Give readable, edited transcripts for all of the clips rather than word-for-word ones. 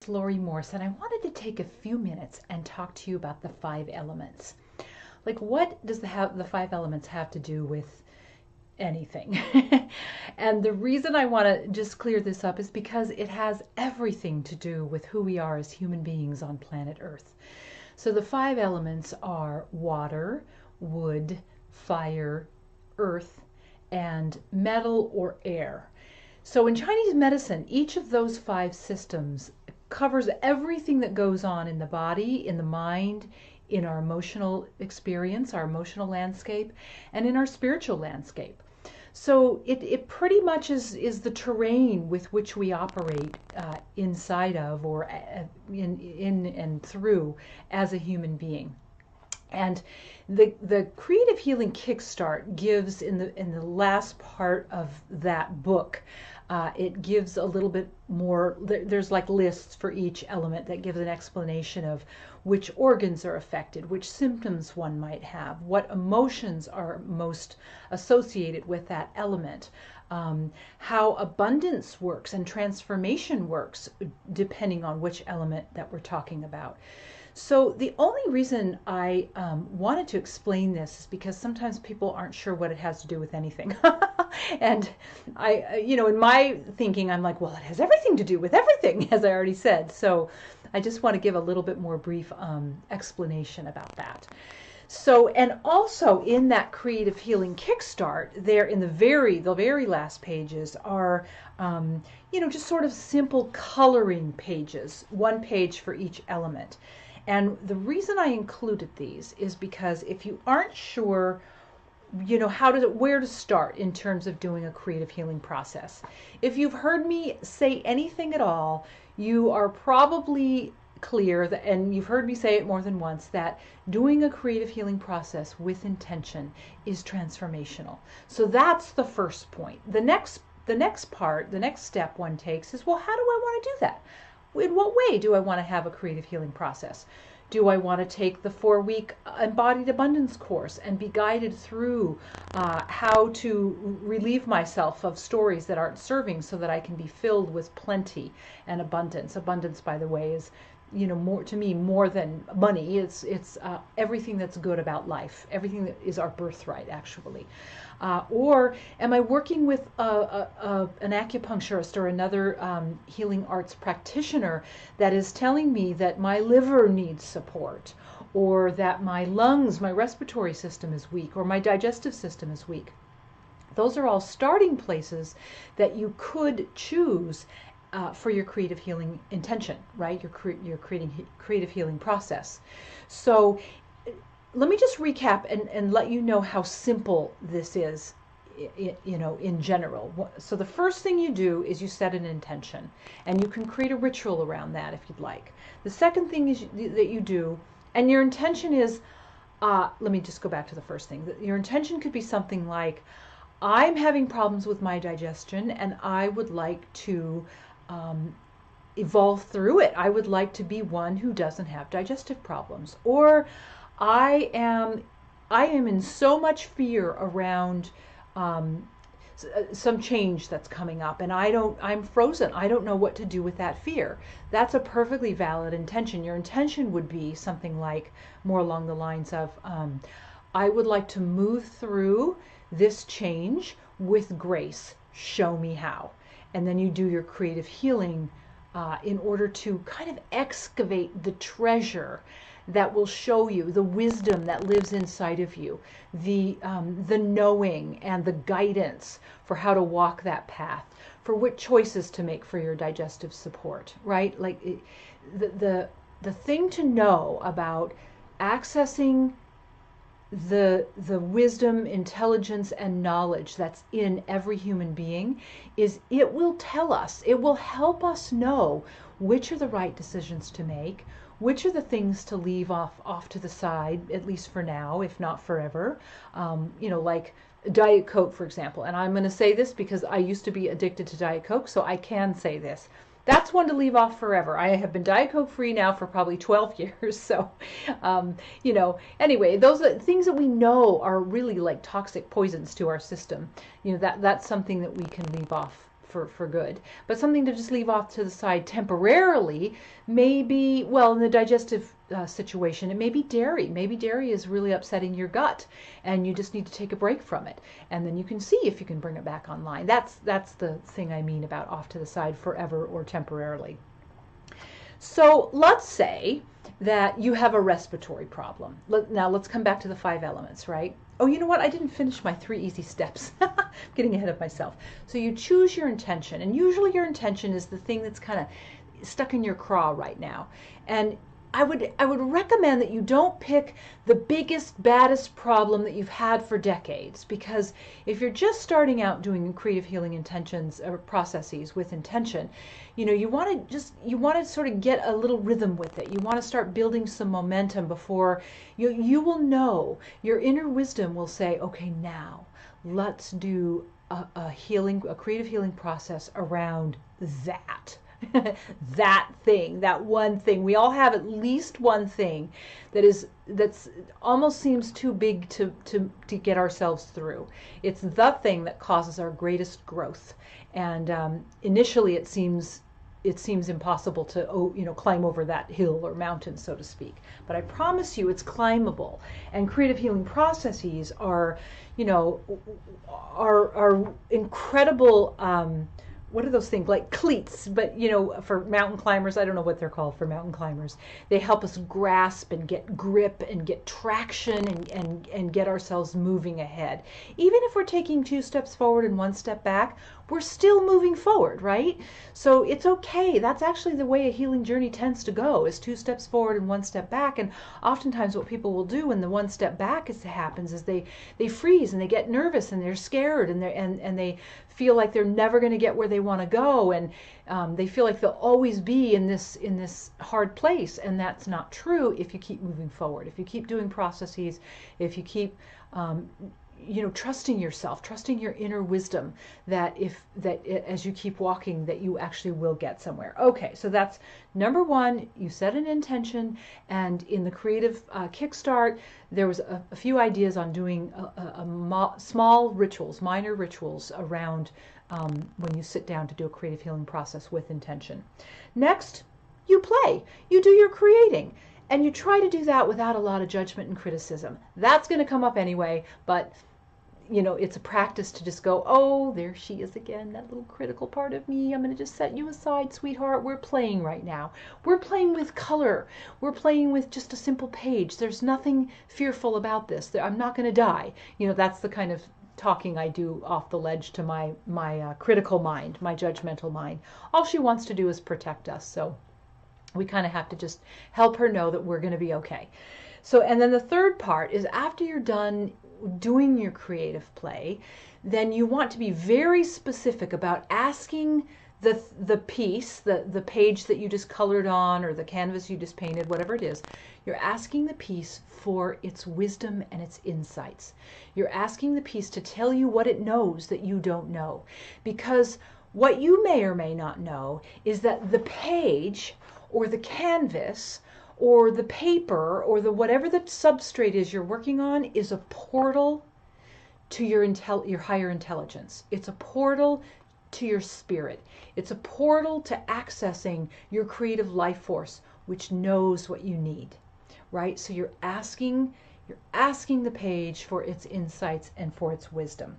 it's Laurie Morse, and I wanted to take a few minutes and talk to you about the five elements. Like, what does the five elements have to do with anything? And the reason I want to just clear this up is because it has everything to do with who we are as human beings on planet Earth. So the five elements are water, wood, fire, earth, and metal or air. So in Chinese medicine, each of those five systems covers everything that goes on in the body, in the mind, in our emotional experience, our emotional landscape, and in our spiritual landscape. So it pretty much is the terrain with which we operate inside of or in and through as a human being. And the Creative Healing Kickstart gives in the last part of that book, it gives a little bit more. There's like lists for each element that gives an explanation of which organs are affected, which symptoms one might have, what emotions are most associated with that element, how abundance works and transformation works depending on which element that we're talking about. So the only reason I wanted to explain this is because sometimes people aren't sure what it has to do with anything. And in my thinking, I'm like, well, it has everything to do with everything, as I already said. So I just want to give a little bit more brief explanation about that. So, and also in that Creative Healing Kickstart, there in the very last pages are, just sort of simple coloring pages, one page for each element. And the reason I included these is because if you aren't sure, where to start in terms of doing a creative healing process. If you've heard me say anything at all, you are probably clear that, and you've heard me say it more than once, that doing a creative healing process with intention is transformational. So that's the first point. The next step one takes is, well, how do I want to do that? In what way do I want to have a creative healing process? Do I want to take the 4-week embodied abundance course and be guided through how to relieve myself of stories that aren't serving so that I can be filled with plenty and abundance? Abundance, by the way, is more to me more than money. It's everything that's good about life, everything that is our birthright, actually. Or am I working with an acupuncturist or another healing arts practitioner that is telling me that my liver needs support, or that my lungs, my respiratory system is weak, or my digestive system is weak? Those are all starting places that you could choose for your creative healing intention, right? Your creative healing process. So let me just recap and let you know how simple this is, in general. So the first thing you do is you set an intention, and you can create a ritual around that if you'd like. The second thing is that you do, and your intention is, let me just go back to the first thing. Your intention could be something like, I'm having problems with my digestion, and I would like to evolve through it. I would like to be one who doesn't have digestive problems. Or I am in so much fear around some change that's coming up, and I'm frozen. I don't know what to do with that fear. That's a perfectly valid intention. Your intention would be something like, more along the lines of, I would like to move through this change with grace. Show me how. And then you do your creative healing in order to kind of excavate the treasure that will show you the wisdom that lives inside of you, the knowing and the guidance for how to walk that path, for what choices to make for your digestive support, right? Like the thing to know about accessing the wisdom, intelligence, and knowledge that's in every human being is it will tell us, it will help us know which are the right decisions to make, which are the things to leave off to the side, at least for now, if not forever. Like Diet Coke, for example. And I'm going to say this because I used to be addicted to Diet Coke, so I can say this. That's one to leave off forever. I have been Diet Coke free now for probably 12 years. So, anyway, those are things that we know are really like toxic poisons to our system. That's something that we can leave off for good, but something to just leave off to the side temporarily. Maybe, well, in the digestive situation, it may be dairy. Maybe dairy is really upsetting your gut, and you just need to take a break from it, and then you can see if you can bring it back online. That's the thing I mean about off to the side forever or temporarily. So let's say that you have a respiratory problem. Now let's come back to the 5 elements, right? Oh, you know what? I didn't finish my 3 easy steps. I'm getting ahead of myself. So you choose your intention, and usually your intention is the thing that's kind of stuck in your craw right now. And I would recommend that you don't pick the biggest, baddest problem that you've had for decades, because if you're just starting out doing creative healing intentions or processes with intention, you want to sort of get a little rhythm with it. You want to start building some momentum before you will know. Your inner wisdom will say, okay, now let's do a creative healing process around that. That thing, that one thing. We all have at least one thing that's almost seems too big to get ourselves through. It's the thing that causes our greatest growth, and initially it seems impossible to climb over that hill or mountain, so to speak. But I promise you, it's climbable. And creative healing processes are incredible. What are those things, like cleats, but for mountain climbers? I don't know what they're called for mountain climbers. They help us grasp and get grip and get traction and get ourselves moving ahead. Even if we're taking 2 steps forward and 1 step back, we're still moving forward, right? So it's okay. That's actually the way a healing journey tends to go, is 2 steps forward and 1 step back. And oftentimes what people will do when the 1 step back happens is they freeze and they get nervous and they're scared and they feel like they're never going to get where they want to go, and they feel like they'll always be in this hard place. And that's not true if you keep moving forward, if you keep doing processes, if you keep trusting yourself, trusting your inner wisdom, that as you keep walking, that you actually will get somewhere. Okay, so that's number 1. You set an intention, and in the creative kickstart, there was a few ideas on doing small rituals, minor rituals around when you sit down to do a creative healing process with intention. Next, you play. You do your creating. And you try to do that without a lot of judgment and criticism. That's going to come up anyway, but it's a practice to just go, oh, there she is again, that little critical part of me. I'm going to just set you aside, sweetheart. We're playing right now. We're playing with color. We're playing with just a simple page. There's nothing fearful about this. I'm not going to die. That's the kind of talking I do off the ledge to my critical mind, my judgmental mind. All she wants to do is protect us. So we kind of have to just help her know that we're going to be okay. So, and then the third part is, after you're done doing your creative play, then you want to be very specific about asking the piece, the page that you just colored on, or the canvas you just painted, whatever it is. You're asking the piece for its wisdom and its insights. You're asking the piece to tell you what it knows that you don't know. Because what you may or may not know is that the page or the canvas or the paper or the whatever the substrate is you're working on is a portal to your higher intelligence. It's a portal to your spirit. It's a portal to accessing your creative life force, which knows what you need, right? So you're asking the page for its insights and for its wisdom.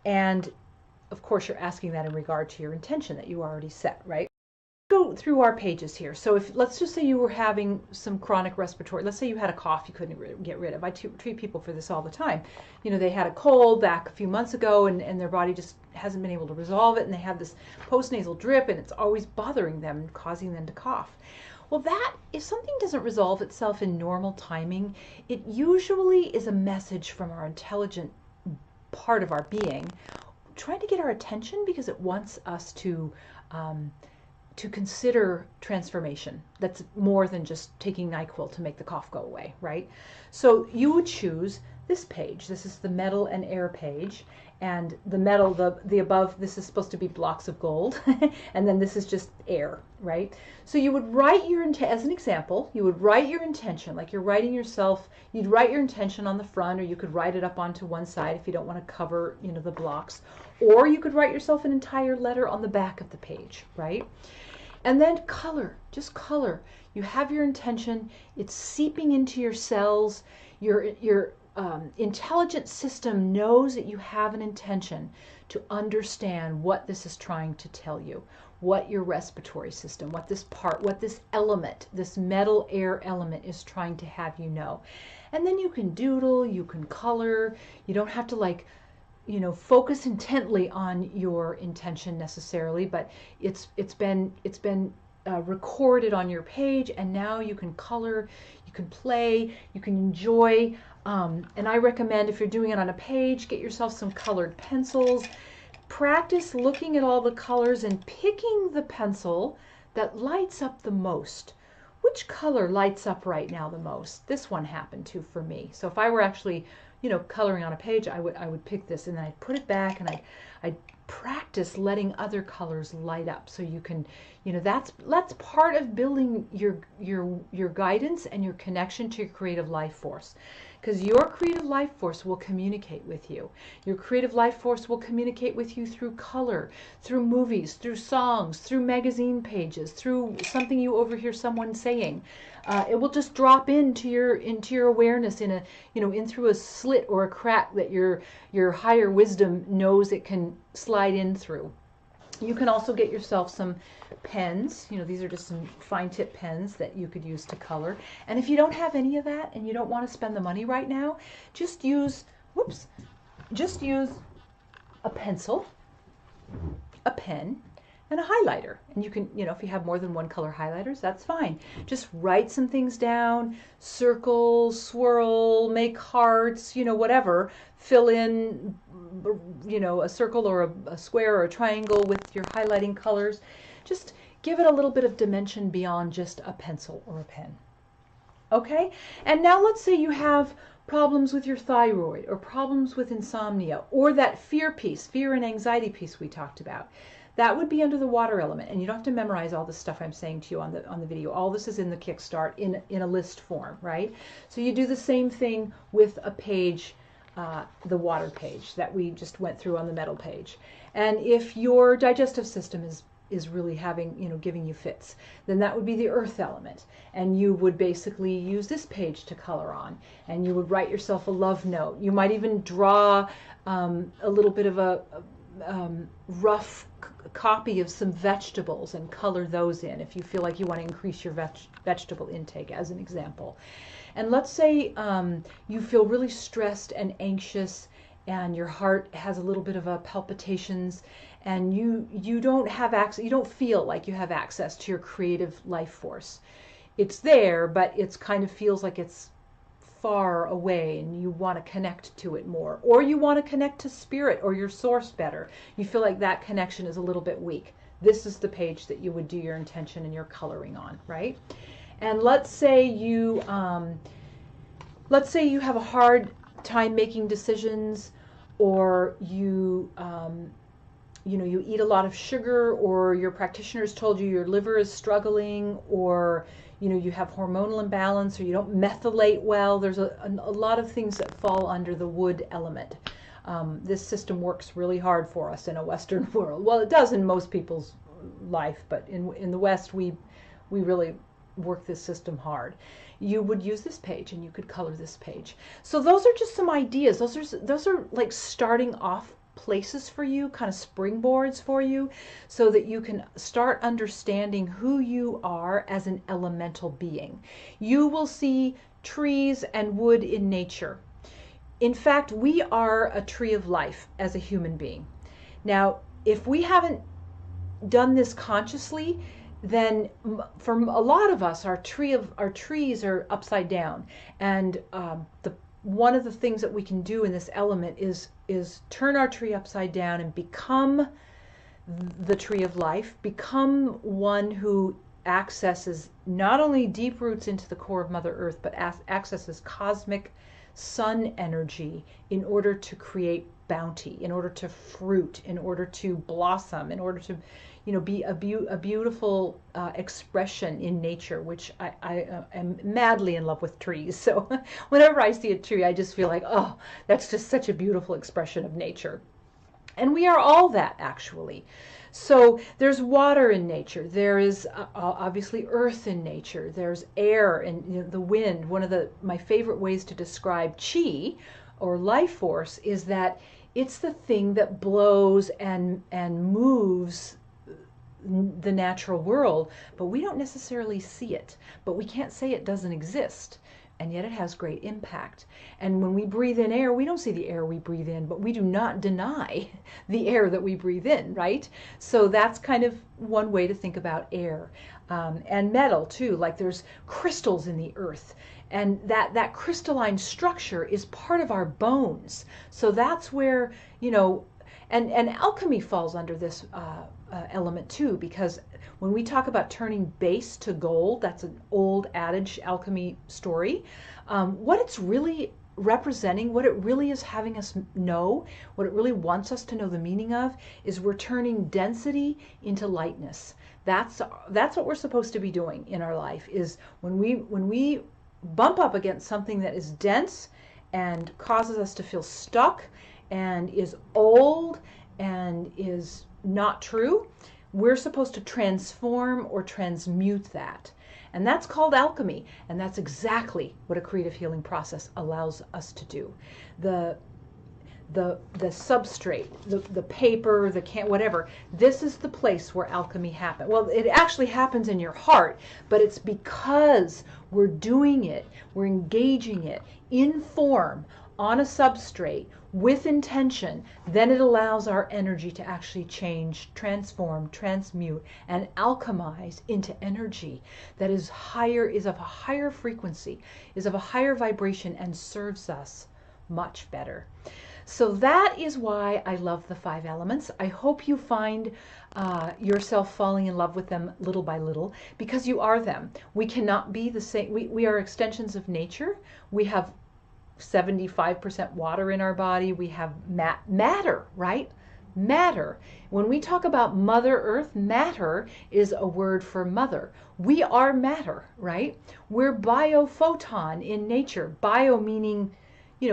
And of course, you're asking that in regard to your intention that you already set, right? Go through our pages here. So if, let's just say you were having some chronic respiratory, let's say you had a cough you couldn't get rid of. I treat people for this all the time. They had a cold back a few months ago, and their body just hasn't been able to resolve it, and they have this postnasal drip, and it's always bothering them and causing them to cough. Well, that, if something doesn't resolve itself in normal timing, it usually is a message from our intelligent part of our being trying to get our attention, because it wants us to consider transformation. That's more than just taking NyQuil to make the cough go away, right? So you would choose this page. This is the metal and air page. And the metal, the above, this is supposed to be blocks of gold. And then this is just air, right? So you would write your intent, as an example, you would write your intention, like you're writing yourself, you'd write your intention on the front, or you could write it up onto one side if you don't want to cover, you know, the blocks. Or you could write yourself an entire letter on the back of the page, right? And then color, just color. You have your intention, it's seeping into your cells, your intelligent system knows that you have an intention to understand what this is trying to tell you, what your respiratory system, what this element, this metal air element is trying to have you know. And then you can doodle, you can color, you don't have to like, you know, focus intently on your intention necessarily, but it's been recorded on your page, and now you can color, you can play, you can enjoy. And I recommend, if you're doing it on a page, get yourself some colored pencils. Practice looking at all the colors and picking the pencil that lights up the most. Which color lights up right now the most? This one happened to for me. So if I were actually, you know, coloring on a page, I would pick this, and then I'd put it back, and I'd practice letting other colors light up, so you can, you know, that's part of building your guidance and your connection to your creative life force. Because your creative life force will communicate with you. Your creative life force will communicate with you through color, through movies, through songs, through magazine pages, through something you overhear someone saying. It will just drop into your awareness in through a slit or a crack that your higher wisdom knows it can slide in through. You can also get yourself some pens. You know, these are just some fine tip pens that you could use to color. And if you don't have any of that and you don't want to spend the money right now, just use a pencil, a pen, and a highlighter. And you can, you know, if you have more than one color highlighters, that's fine. Just write some things down, circle, swirl, make hearts, you know, whatever. Fill in, you know, a circle or a square or a triangle with your highlighting colors. Just give it a little bit of dimension beyond just a pencil or a pen. Okay? And now let's say you have problems with your thyroid, or problems with insomnia, or that fear and anxiety piece we talked about. That would be under the water element, and you don't have to memorize all the stuff I'm saying to you on the video. All this is in the Kickstart in a list form, right? So you do the same thing with a page, the water page that we just went through on the metal page. And if your digestive system is really having, you know, giving you fits, then that would be the earth element, and you would basically use this page to color on, and you would write yourself a love note. You might even draw a little bit of a rough copy of some vegetables and color those in if you feel like you want to increase your vegetable intake, as an example. And let's say you feel really stressed and anxious, and your heart has a little bit of a palpitations, and you don't have access, you don't feel like you have access to your creative life force. It's there, but it's kind of feels like it's far away, and you want to connect to it more, or you want to connect to spirit or your source better. You feel like that connection is a little bit weak. This is the page that you would do your intention and your coloring on, right? And let's say you have a hard time making decisions, or you you eat a lot of sugar, or your practitioners told you your liver is struggling, or you have hormonal imbalance, or you don't methylate well. There's a lot of things that fall under the wood element. This system works really hard for us in a Western world. Well, it does in most people's life, but in the West, we really work this system hard. You would use this page, and you could color this page. So those are just some ideas. Those are like starting off places for you, kind of springboards for you, so that you can start understanding who you are as an elemental being. You will see trees and wood in nature. In fact, we are a tree of life as a human being. Now, if we haven't done this consciously, then for a lot of us, our trees are upside down, and one of the things that we can do in this element is turn our tree upside down and become the tree of life, become one who accesses not only deep roots into the core of Mother Earth, but accesses cosmic sun energy in order to create bounty, in order to fruit, in order to blossom, in order to, be a beautiful expression in nature, which I am madly in love with trees. So whenever I see a tree, I just feel like, oh, that's just such a beautiful expression of nature. And we are all that, actually. So there's water in nature. There is obviously earth in nature. There's air and the wind. One of my favorite ways to describe chi, or life force, is that it's the thing that blows and moves the natural world, but we don't necessarily see it. But we can't say it doesn't exist. And yet it has great impact. And when we breathe in air, we don't see the air we breathe in, but we do not deny the air that we breathe in, right? So that's kind of one way to think about air. And metal too, like there's crystals in the earth. And that crystalline structure is part of our bones. So that's where, and alchemy falls under this element too, because when we talk about turning base to gold, that's an old adage alchemy story. What it's really representing, what it really is having us know, what it really wants us to know the meaning of, is we're turning density into lightness. That's what we're supposed to be doing in our life, is when we bump up against something that is dense and causes us to feel stuck and is old and is not true, we're supposed to transform or transmute that. And that's called alchemy. And that's exactly what a creative healing process allows us to do. The substrate, the paper, the can, whatever, this is the place where alchemy happens. Well, it actually happens in your heart, but it's because we're doing it, we're engaging it in form on a substrate with intention, then it allows our energy to actually change, transform, transmute, and alchemize into energy that is higher, is of a higher frequency, is of a higher vibration, and serves us much better. So that is why I love the 5 elements. I hope you find yourself falling in love with them little by little, because you are them. We cannot be the same. We are extensions of nature. We have 75% water in our body. We have matter, right? Matter. When we talk about Mother Earth, matter is a word for mother. We are matter, right? We're biophoton in nature. Bio meaning,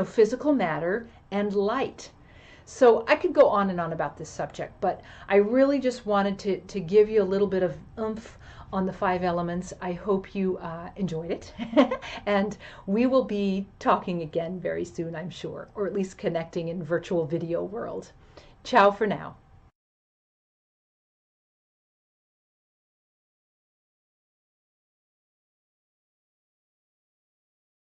physical matter, and light. So I could go on and on about this subject, but I really just wanted to give you a little bit of oomph on the 5 elements. I hope you enjoyed it. And we will be talking again very soon, I'm sure, or at least connecting in virtual video world. Ciao for now.